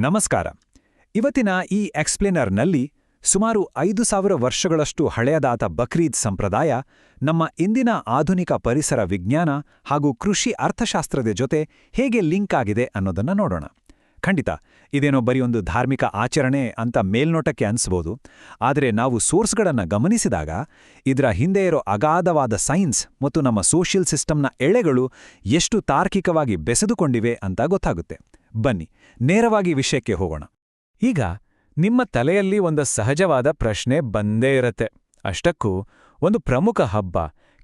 ನಮಸ್ಕಾರ. ಇವತ್ತಿನ ಈ ಎಕ್ಸ್ಪ್ಲೇನರ್ನಲ್ಲಿ ಸುಮಾರು 5,000 ವರ್ಷಗಳಷ್ಟು ಹಳೆಯದಾದ ಬಕ್ರೀದ್ ಸಂಪ್ರದಾಯ ನಮ್ಮ ಇಂದಿನ ಆಧುನಿಕ ಪರಿಸರ ವಿಜ್ಞಾನ ಹಾಗೂ ಕೃಷಿ ಅರ್ಥಶಾಸ್ತ್ರದ ಜೊತೆ ಹೇಗೆ ಲಿಂಕ್ ಆಗಿದೆ ಅನ್ನೋದನ್ನ ನೋಡೋಣ. ಖಂಡಿತ ಇದೇನೋ ಬರೀ ಒಂದು ಧಾರ್ಮಿಕ ಆಚರಣೆ ಅಂತ ಮೇಲ್ನೋಟಕ್ಕೆ ಅನ್ಸ್ಬೋದು, ಆದರೆ ನಾವು ಸೋರ್ಸ್ಗಳನ್ನು ಗಮನಿಸಿದಾಗ ಇದರ ಹಿಂದೆ ಇರೋ ಅಗಾಧವಾದ ಸೈನ್ಸ್ ಮತ್ತು ನಮ್ಮ ಸೋಷಿಯಲ್ ಸಿಸ್ಟಮ್ನ ಎಳೆಗಳು ಎಷ್ಟು ತಾರ್ಕಿಕವಾಗಿ ಬೆಸೆದುಕೊಂಡಿವೆ ಅಂತ ಗೊತ್ತಾಗುತ್ತೆ. ಬನ್ನಿ ನೇರವಾಗಿ ವಿಷಯಕ್ಕೆ ಹೋಗೋಣ. ಈಗ ನಿಮ್ಮ ತಲೆಯಲ್ಲಿ ಒಂದು ಸಹಜವಾದ ಪ್ರಶ್ನೆ ಬಂದೇ ಇರತ್ತೆ. ಅಷ್ಟಕ್ಕೂ ಒಂದು ಪ್ರಮುಖ ಹಬ್ಬ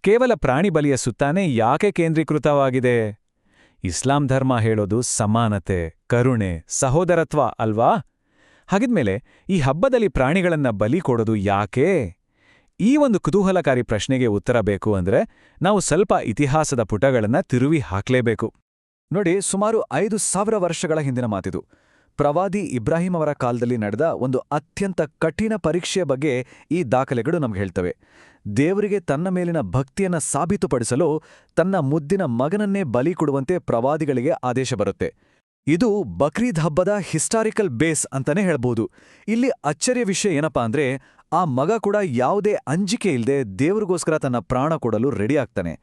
ಕೇವಲ ಪ್ರಾಣಿ ಬಲಿಯ ಸುತ್ತಾನೇ ಯಾಕೆ ಕೇಂದ್ರೀಕೃತವಾಗಿದೆ? ಇಸ್ಲಾಂ ಧರ್ಮ ಹೇಳೋದು ಸಮಾನತೆ, ಕರುಣೆ, ಸಹೋದರತ್ವ ಅಲ್ವಾ? ಹಾಗಿದ್ಮೇಲೆ ಈ ಹಬ್ಬದಲ್ಲಿ ಪ್ರಾಣಿಗಳನ್ನ ಬಲಿ ಕೊಡೋದು ಯಾಕೆ? ಈ ಒಂದು ಕುತೂಹಲಕಾರಿ ಪ್ರಶ್ನೆಗೆ ಉತ್ತರ ಬೇಕು ಅಂದ್ರೆ ನಾವು ಸ್ವಲ್ಪ ಇತಿಹಾಸದ ಪುಟಗಳನ್ನ ತಿರುವಿ ಹಾಕ್ಲೇಬೇಕು. ನೋಡಿ, ಸುಮಾರು 5,000 ವರ್ಷಗಳ ಹಿಂದಿನ ಮಾತಿದು. ಪ್ರವಾದಿ ಇಬ್ರಾಹಿಂ ಅವರ ಕಾಲದಲ್ಲಿ ನಡೆದ ಒಂದು ಅತ್ಯಂತ ಕಠಿಣ ಪರೀಕ್ಷೆಯ ಬಗ್ಗೆ ಈ ದಾಖಲೆಗಳು ನಮ್ಗೆ ಹೇಳ್ತವೆ. ದೇವರಿಗೆ ತನ್ನ ಮೇಲಿನ ಭಕ್ತಿಯನ್ನ ಸಾಬೀತುಪಡಿಸಲು ತನ್ನ ಮುದ್ದಿನ ಮಗನನ್ನೇ ಬಲಿ ಕೊಡುವಂತೆ ಪ್ರವಾದಿಗಳಿಗೆ ಆದೇಶ ಬರುತ್ತೆ. ಇದು ಬಕ್ರೀದ್ ಹಬ್ಬದ ಹಿಸ್ಟಾರಿಕಲ್ ಬೇಸ್ ಅಂತಾನೆ ಹೇಳ್ಬೋದು. ಇಲ್ಲಿ ಅಚ್ಚರಿಯ ವಿಷಯ ಏನಪ್ಪಾ ಅಂದ್ರೆ, ಆ ಮಗ ಕೂಡ ಯಾವುದೇ ಅಂಜಿಕೆ ಇಲ್ಲದೆ ದೇವರಿಗೋಸ್ಕರ ತನ್ನ ಪ್ರಾಣ ಕೊಡಲು ರೆಡಿ ಆಗ್ತಾನೆ.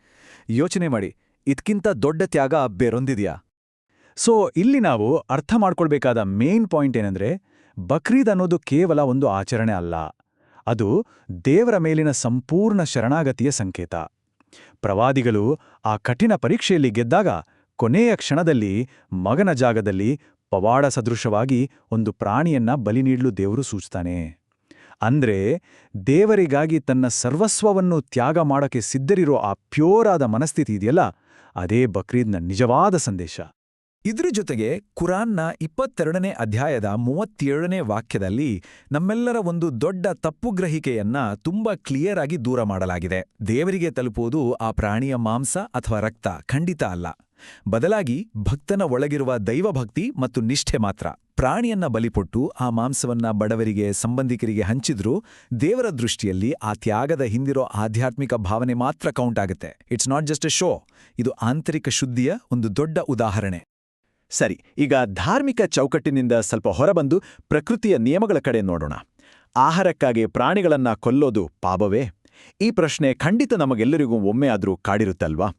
ಯೋಚನೆ ಮಾಡಿ, ಇದಕ್ಕಿಂತ ದೊಡ್ಡ ತ್ಯಾಗ ಬೇರೊಂದಿದೆಯಾ? ಸೊ ಇಲ್ಲಿ ನಾವು ಅರ್ಥ ಮಾಡ್ಕೊಳ್ಬೇಕಾದ ಮೇನ್ ಪಾಯಿಂಟ್ ಏನಂದ್ರೆ, ಬಕ್ರೀದ್ ಅನ್ನೋದು ಕೇವಲ ಒಂದು ಆಚರಣೆ ಅಲ್ಲ, ಅದು ದೇವರ ಮೇಲಿನ ಸಂಪೂರ್ಣ ಶರಣಾಗತಿಯ ಸಂಕೇತ. ಪ್ರವಾದಿಗಳು ಆ ಕಠಿಣ ಪರೀಕ್ಷೆಯಲ್ಲಿ ಗೆದ್ದಾಗ ಕೊನೆಯ ಕ್ಷಣದಲ್ಲಿ ಮಗನ ಜಾಗದಲ್ಲಿ ಪವಾಡ ಸದೃಶವಾಗಿ ಒಂದು ಪ್ರಾಣಿಯನ್ನ ಬಲಿ ನೀಡಲು ದೇವರು ಸೂಚಿಸ್ತಾನೆ. ಅಂದ್ರೆ ದೇವರಿಗಾಗಿ ತನ್ನ ಸರ್ವಸ್ವವನ್ನು ತ್ಯಾಗ ಮಾಡಕ್ಕೆ ಸಿದ್ಧರಿರೋ ಆ ಪ್ಯೂರಾದ ಮನಸ್ಥಿತಿ ಇದೆಯಲ್ಲ, ಅದೇ ಬಕ್ರೀದ್ನ ನಿಜವಾದ ಸಂದೇಶ. ಇದ್ರ ಜೊತೆಗೆ ಕುರಾನ್ನ 22ನೇ ಅಧ್ಯಾಯದ 37ನೇ ವಾಕ್ಯದಲ್ಲಿ ನಮ್ಮೆಲ್ಲರ ಒಂದು ದೊಡ್ಡ ತಪ್ಪುಗ್ರಹಿಕೆಯನ್ನ ತುಂಬಾ ಕ್ಲಿಯರ್ ಆಗಿ ದೂರ ಮಾಡಲಾಗಿದೆ. ದೇವರಿಗೆ ತಲುಪುವುದು ಆ ಪ್ರಾಣಿಯ ಮಾಂಸ ಅಥವಾ ರಕ್ತ ಖಂಡಿತ ಅಲ್ಲ, ಬದಲಾಗಿ ಭಕ್ತನ ಒಳಗಿರುವ ದೈವಭಕ್ತಿ ಮತ್ತು ನಿಷ್ಠೆ ಮಾತ್ರ. ಪ್ರಾಣಿಯನ್ನ ಬಲಿಪೊಟ್ಟು ಆ ಮಾಂಸವನ್ನ ಬಡವರಿಗೆ, ಸಂಬಂಧಿಕರಿಗೆ ಹಂಚಿದ್ರೂ ದೇವರ ದೃಷ್ಟಿಯಲ್ಲಿ ಆ ತ್ಯಾಗದ ಹಿಂದಿರೋ ಆಧ್ಯಾತ್ಮಿಕ ಭಾವನೆ ಮಾತ್ರ ಕೌಂಟ್ ಆಗುತ್ತೆ. It's not just A show, ಇದು ಆಂತರಿಕ ಶುದ್ಧಿಯ ಒಂದು ದೊಡ್ಡ ಉದಾಹರಣೆ. ಸರಿ, ಈಗ ಧಾರ್ಮಿಕ ಚೌಕಟ್ಟಿನಿಂದ ಸ್ವಲ್ಪ ಹೊರಬಂದು ಪ್ರಕೃತಿಯ ನಿಯಮಗಳ ಕಡೆ ನೋಡೋಣ. ಆಹಾರಕ್ಕಾಗಿ ಪ್ರಾಣಿಗಳನ್ನ ಕೊಲ್ಲೋದು ಪಾಪವೇ? ಈ ಪ್ರಶ್ನೆ ಖಂಡಿತ ನಮಗೆಲ್ಲರಿಗೂ ಒಮ್ಮೆ ಆದ್ರೂ ಕಾಡಿರುತ್ತಲ್ವಾ?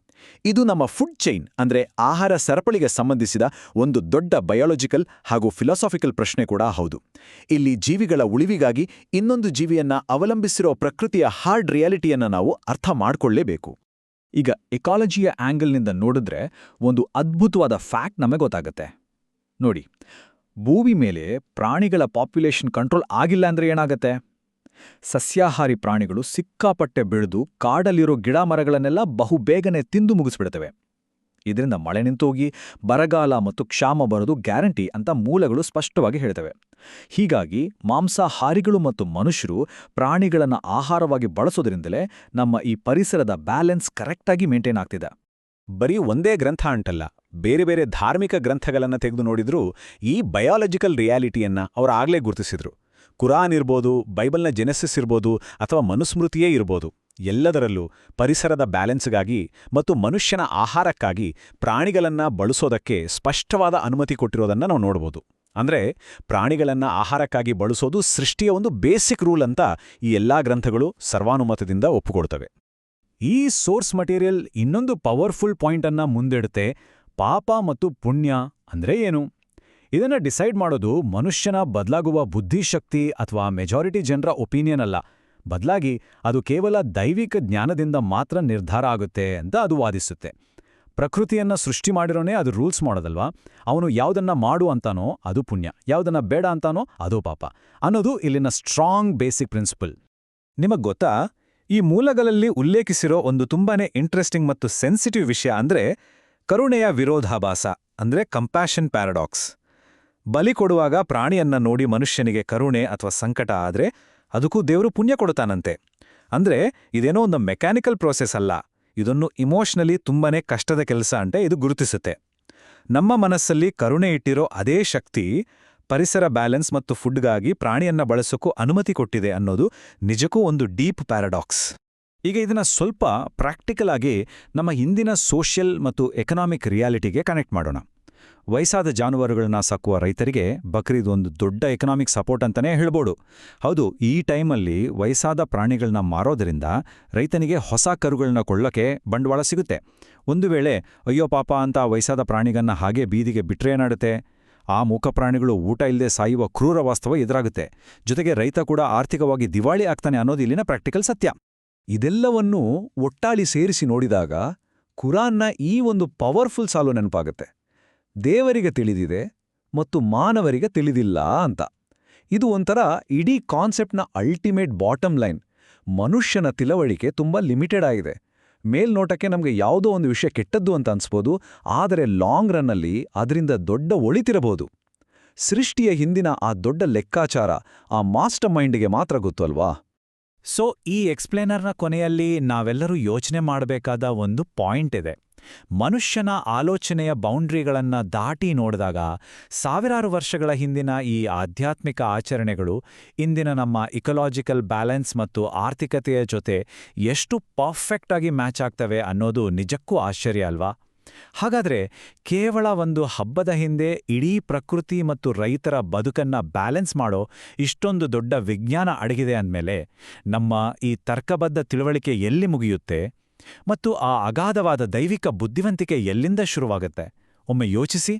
ಇದು ನಮ್ಮ ಫುಡ್ ಚೈನ್ ಅಂದ್ರೆ ಆಹಾರ ಸರಪಳಿಗೆ ಸಂಬಂಧಿಸಿದ ಒಂದು ದೊಡ್ಡ ಬಯಾಲಜಿಕಲ್ ಹಾಗೂ ಫಿಲಾಸಾಫಿಕಲ್ ಪ್ರಶ್ನೆ ಕೂಡ ಹೌದು. ಇಲ್ಲಿ ಜೀವಿಗಳ ಉಳಿವಿಗಾಗಿ ಇನ್ನೊಂದು ಜೀವಿಯನ್ನ ಅವಲಂಬಿಸಿರೋ ಪ್ರಕೃತಿಯ ಹಾರ್ಡ್ ರಿಯಾಲಿಟಿಯನ್ನ ನಾವು ಅರ್ಥ ಮಾಡ್ಕೊಳ್ಳೇಬೇಕು. ಈಗ ಎಕಾಲಜಿಯ ಆಂಗಲ್ನಿಂದ ನೋಡಿದ್ರೆ ಒಂದು ಅದ್ಭುತವಾದ ಫ್ಯಾಕ್ಟ್ ನಮಗೆ ಗೊತ್ತಾಗುತ್ತೆ. ನೋಡಿ, ಭೂಮಿ ಮೇಲೆ ಪ್ರಾಣಿಗಳ ಪಾಪ್ಯುಲೇಷನ್ ಕಂಟ್ರೋಲ್ ಆಗಿಲ್ಲ ಅಂದ್ರೆ ಏನಾಗತ್ತೆ? ಸಸ್ಯಾಹಾರಿ ಪ್ರಾಣಿಗಳು ಸಿಕ್ಕಾಪಟ್ಟೆ ಬೆಳೆದು ಕಾಡಲ್ಲಿರೋ ಗಿಡ ಮರಗಳನ್ನೆಲ್ಲ ಬಹುಬೇಗನೆ ತಿಂದು ಮುಗಿಸ್ಬಿಡ್ತವೆ. ಇದರಿಂದ ಮಳೆ ನಿಂತೋಗಿ ಬರಗಾಲ ಮತ್ತು ಕ್ಷಾಮ ಬರೋದು ಗ್ಯಾರಂಟಿ ಅಂತ ಮೂಲಗಳು ಸ್ಪಷ್ಟವಾಗಿ ಹೇಳ್ತವೆ. ಹೀಗಾಗಿ ಮಾಂಸಾಹಾರಿಗಳು ಮತ್ತು ಮನುಷ್ಯರು ಪ್ರಾಣಿಗಳನ್ನು ಆಹಾರವಾಗಿ ಬಳಸೋದ್ರಿಂದಲೇ ನಮ್ಮ ಈ ಪರಿಸರದ ಬ್ಯಾಲೆನ್ಸ್ ಕರೆಕ್ಟಾಗಿ ಮೇಂಟೈನ್ ಆಗ್ತಿದೆ. ಬರೀ ಒಂದೇ ಗ್ರಂಥ ಅಂಟಲ್ಲ, ಬೇರೆ ಬೇರೆ ಧಾರ್ಮಿಕ ಗ್ರಂಥಗಳನ್ನು ತೆಗೆದು ನೋಡಿದ್ರೂ ಈ ಬಯಾಲಜಿಕಲ್ ರಿಯಾಲಿಟಿಯನ್ನ ಅವರು ಆಗ್ಲೇ ಗುರುತಿಸಿದ್ರು. ಕುರಾನ್ ಇರ್ಬೋದು, ಬೈಬಲ್ನ ಜೆನೆಸಿಸ್ ಇರ್ಬೋದು, ಅಥವಾ ಮನುಸ್ಮೃತಿಯೇ ಇರ್ಬೋದು, ಎಲ್ಲದರಲ್ಲೂ ಪರಿಸರದ ಬ್ಯಾಲೆನ್ಸ್ಗಾಗಿ ಮತ್ತು ಮನುಷ್ಯನ ಆಹಾರಕ್ಕಾಗಿ ಪ್ರಾಣಿಗಳನ್ನ ಬಳಸೋದಕ್ಕೆ ಸ್ಪಷ್ಟವಾದ ಅನುಮತಿ ಕೊಟ್ಟಿರೋದನ್ನ ನಾವು ನೋಡ್ಬೋದು. ಅಂದ್ರೆ ಪ್ರಾಣಿಗಳನ್ನ ಆಹಾರಕ್ಕಾಗಿ ಬಳಸೋದು ಸೃಷ್ಟಿಯ ಒಂದು ಬೇಸಿಕ್ ರೂಲ್ ಅಂತ ಈ ಎಲ್ಲಾ ಗ್ರಂಥಗಳು ಸರ್ವಾನುಮತದಿಂದ ಒಪ್ಪುಕೊಡ್ತವೆ. ಈ ಸೋರ್ಸ್ ಮಟೀರಿಯಲ್ ಇನ್ನೊಂದು ಪವರ್ಫುಲ್ ಪಾಯಿಂಟ್ ಅನ್ನ ಮುಂದಿಡುತ್ತೆ. ಪಾಪ ಮತ್ತು ಪುಣ್ಯ ಅಂದ್ರೆ ಏನು? ಇದನ್ನ ಡಿಸೈಡ್ ಮಾಡೋದು ಮನುಷ್ಯನ ಬದಲಾಗುವ ಬುದ್ಧಿಶಕ್ತಿ ಅಥವಾ ಮೆಜಾರಿಟಿ ಜನರ ಒಪಿನಿಯನ್ ಅಲ್ಲ, ಬದಲಾಗಿ ಅದು ಕೇವಲ ದೈವಿಕ ಜ್ಞಾನದಿಂದ ಮಾತ್ರ ನಿರ್ಧಾರ ಆಗುತ್ತೆ ಅಂತ ಅದು ವಾದಿಸುತ್ತೆ. ಪ್ರಕೃತಿಯನ್ನ ಸೃಷ್ಟಿ ಮಾಡಿರೋನೇ ಅದು ರೂಲ್ಸ್ ಮಾಡೋದಲ್ವಾ? ಅವನು ಯಾವುದನ್ನ ಮಾಡು ಅಂತಾನೋ ಅದು ಪುಣ್ಯ, ಯಾವುದನ್ನ ಬೇಡ ಅಂತಾನೋ ಅದು ಪಾಪ ಅನ್ನೋದು ಇಲ್ಲಿನ ಸ್ಟ್ರಾಂಗ್ ಬೇಸಿಕ್ ಪ್ರಿನ್ಸಿಪಲ್. ನಿಮಗ್ ಗೊತ್ತಾ, ಈ ಮೂಲಗಳಲ್ಲಿ ಉಲ್ಲೇಖಿಸಿರೋ ಒಂದು ತುಂಬಾನೇ ಇಂಟ್ರೆಸ್ಟಿಂಗ್ ಮತ್ತು ಸೆನ್ಸಿಟಿವ್ ವಿಷಯ ಅಂದ್ರೆ ಕರುಣೆಯ ವಿರೋಧಾಭಾಸ, ಅಂದ್ರೆ ಕಂಪ್ಯಾಷನ್ ಪ್ಯಾರಡಾಕ್ಸ್. ಬಲಿ ಕೊಡುವಾಗ ಪ್ರಾಣಿಯನ್ನ ನೋಡಿ ಮನುಷ್ಯನಿಗೆ ಕರುಣೆ ಅಥವಾ ಸಂಕಟ ಆದ್ರೆ ಅದಕ್ಕೂ ದೇವರು ಪುಣ್ಯ ಕೊಡುತ್ತಾನಂತೆ. ಅಂದ್ರೆ ಇದೇನೋ ಒಂದು ಮೆಕ್ಯಾನಿಕಲ್ ಪ್ರೋಸೆಸ್ ಅಲ್ಲ, ಇದನ್ನು ಇಮೋಷನಲಿ ತುಂಬಾನೇ ಕಷ್ಟದ ಕೆಲಸ ಅಂತ ಇದು ಗುರುತಿಸುತ್ತೆ. ನಮ್ಮ ಮನಸ್ಸಲ್ಲಿ ಕರುಣೆ ಇಟ್ಟಿರೋ ಅದೇ ಶಕ್ತಿ ಪರಿಸರ ಬ್ಯಾಲೆನ್ಸ್ ಮತ್ತು ಫುಡ್ಗಾಗಿ ಪ್ರಾಣಿಯನ್ನ ಬಳಸೋಕ್ಕೂ ಅನುಮತಿ ಕೊಟ್ಟಿದೆ ಅನ್ನೋದು ನಿಜಕ್ಕೂ ಒಂದು ಡೀಪ್ ಪ್ಯಾರಡಾಕ್ಸ್. ಈಗ ಇದನ್ನ ಸ್ವಲ್ಪ ಪ್ರಾಕ್ಟಿಕಲ್ ಆಗಿ ನಮ್ಮ ಹಿಂದಿನ ಸೋಷಿಯಲ್ ಮತ್ತು ಎಕನಾಮಿಕ್ ರಿಯಾಲಿಟಿಗೆ ಕನೆಕ್ಟ್ ಮಾಡೋಣ. ವಯಸ್ಸಾದ ಜಾನುವಾರುಗಳನ್ನ ಸಾಕುವ ರೈತರಿಗೆ ಬಕ್ರೀದ್ ಒಂದು ದೊಡ್ಡ ಎಕನಾಮಿಕ್ ಸಪೋರ್ಟ್ ಅಂತಾನೇ ಹೇಳ್ಬೋದು. ಹೌದು, ಈ ಟೈಮಲ್ಲಿ ವಯಸ್ಸಾದ ಪ್ರಾಣಿಗಳನ್ನ ಮಾರೋದರಿಂದ ರೈತನಿಗೆ ಹೊಸ ಕರುಗಳನ್ನ ಕೊಳ್ಳೋಕೆ ಬಂಡವಾಳ ಸಿಗುತ್ತೆ. ಒಂದು ವೇಳೆ ಅಯ್ಯೋ ಪಾಪ ಅಂತ ವಯಸ್ಸಾದ ಪ್ರಾಣಿಗನ್ನ ಹಾಗೆ ಬೀದಿಗೆ ಬಿಟ್ರೆ ಏನಾಡುತ್ತೆ? ಆ ಮೂಕ ಪ್ರಾಣಿಗಳು ಊಟ ಇಲ್ಲದೆ ಸಾಯುವ ಕ್ರೂರ ವಾಸ್ತವ ಎದುರಾಗುತ್ತೆ. ಜೊತೆಗೆ ರೈತ ಕೂಡ ಆರ್ಥಿಕವಾಗಿ ದಿವಾಳಿ ಆಗ್ತಾನೆ ಅನ್ನೋದು ಇಲ್ಲಿನ ಪ್ರಾಕ್ಟಿಕಲ್ ಸತ್ಯ. ಇದೆಲ್ಲವನ್ನೂ ಒಟ್ಟಾಳಿ ಸೇರಿಸಿ ನೋಡಿದಾಗ ಕುರಾನ್ನ ಈ ಒಂದು ಪವರ್ಫುಲ್ ಸಾಲು ನೆನಪಾಗುತ್ತೆ. ದೇವರಿಗೆ ತಿಳಿದಿದೆ ಮತ್ತು ಮಾನವರಿಗೆ ತಿಳಿದಿಲ್ಲ ಅಂತ. ಇದು ಒಂಥರ ಇಡೀ ಕಾನ್ಸೆಪ್ಟ್ನ ಅಲ್ಟಿಮೇಟ್ ಬಾಟಮ್ ಲೈನ್. ಮನುಷ್ಯನ ತಿಳುವಳಿಕೆ ತುಂಬ ಲಿಮಿಟೆಡ್ ಆಗಿದೆ. ಮೇಲ್ನೋಟಕ್ಕೆ ನಮಗೆ ಯಾವುದೋ ಒಂದು ವಿಷಯ ಕೆಟ್ಟದ್ದು ಅಂತ ಅನ್ಸ್ಬೋದು, ಆದರೆ ಲಾಂಗ್ ರನ್ನಲ್ಲಿ ಅದರಿಂದ ದೊಡ್ಡ ಒಳಿತಿರಬಹುದು. ಸೃಷ್ಟಿಯ ಹಿಂದಿನ ಆ ದೊಡ್ಡ ಲೆಕ್ಕಾಚಾರ ಆ ಮಾಸ್ಟರ್ ಮೈಂಡ್ಗೆ ಮಾತ್ರ ಗೊತ್ತು ಅಲ್ವಾ? ಸೊ ಈ ಎಕ್ಸ್ಪ್ಲೇನರ್ನ ಕೊನೆಯಲ್ಲಿ ನಾವೆಲ್ಲರೂ ಯೋಚನೆ ಮಾಡಬೇಕಾದ ಒಂದು ಪಾಯಿಂಟ್ ಇದೆ. ಮನುಷ್ಯನ ಆಲೋಚನೆಯ ಬೌಂಡ್ರಿಗಳನ್ನು ದಾಟಿ ನೋಡಿದಾಗ ಸಾವಿರಾರು ವರ್ಷಗಳ ಹಿಂದಿನ ಈ ಆಧ್ಯಾತ್ಮಿಕ ಆಚರಣೆಗಳು ಇಂದಿನ ನಮ್ಮ ಇಕಲಾಜಿಕಲ್ ಬ್ಯಾಲೆನ್ಸ್ ಮತ್ತು ಆರ್ಥಿಕತೆಯ ಜೊತೆ ಎಷ್ಟು ಪರ್ಫೆಕ್ಟ್ ಆಗಿ ಮ್ಯಾಚ್ ಆಗ್ತವೆ ಅನ್ನೋದು ನಿಜಕ್ಕೂ ಆಶ್ಚರ್ಯ ಅಲ್ವಾ? ಹಾಗಾದ್ರೆ ಕೇವಲ ಒಂದು ಹಬ್ಬದ ಹಿಂದೆ ಇಡೀ ಪ್ರಕೃತಿ ಮತ್ತು ರೈತರ ಬದುಕನ್ನ ಬ್ಯಾಲೆನ್ಸ್ ಮಾಡೋ ಇಷ್ಟೊಂದು ದೊಡ್ಡ ವಿಜ್ಞಾನ ಅಡಗಿದೆ ಅಂದ್ಮೇಲೆ ನಮ್ಮ ಈ ತರ್ಕಬದ್ಧ ತಿಳುವಳಿಕೆ ಎಲ್ಲಿ ಮುಗಿಯುತ್ತೆ ಮತ್ತು ಆ ಅಗಾಧವಾದ ದೈವಿಕ ಬುದ್ಧಿವಂತಿಕೆ ಎಲ್ಲಿಂದ ಶುರುವಾಗುತ್ತೆ? ಒಮ್ಮೆ ಯೋಚಿಸಿ.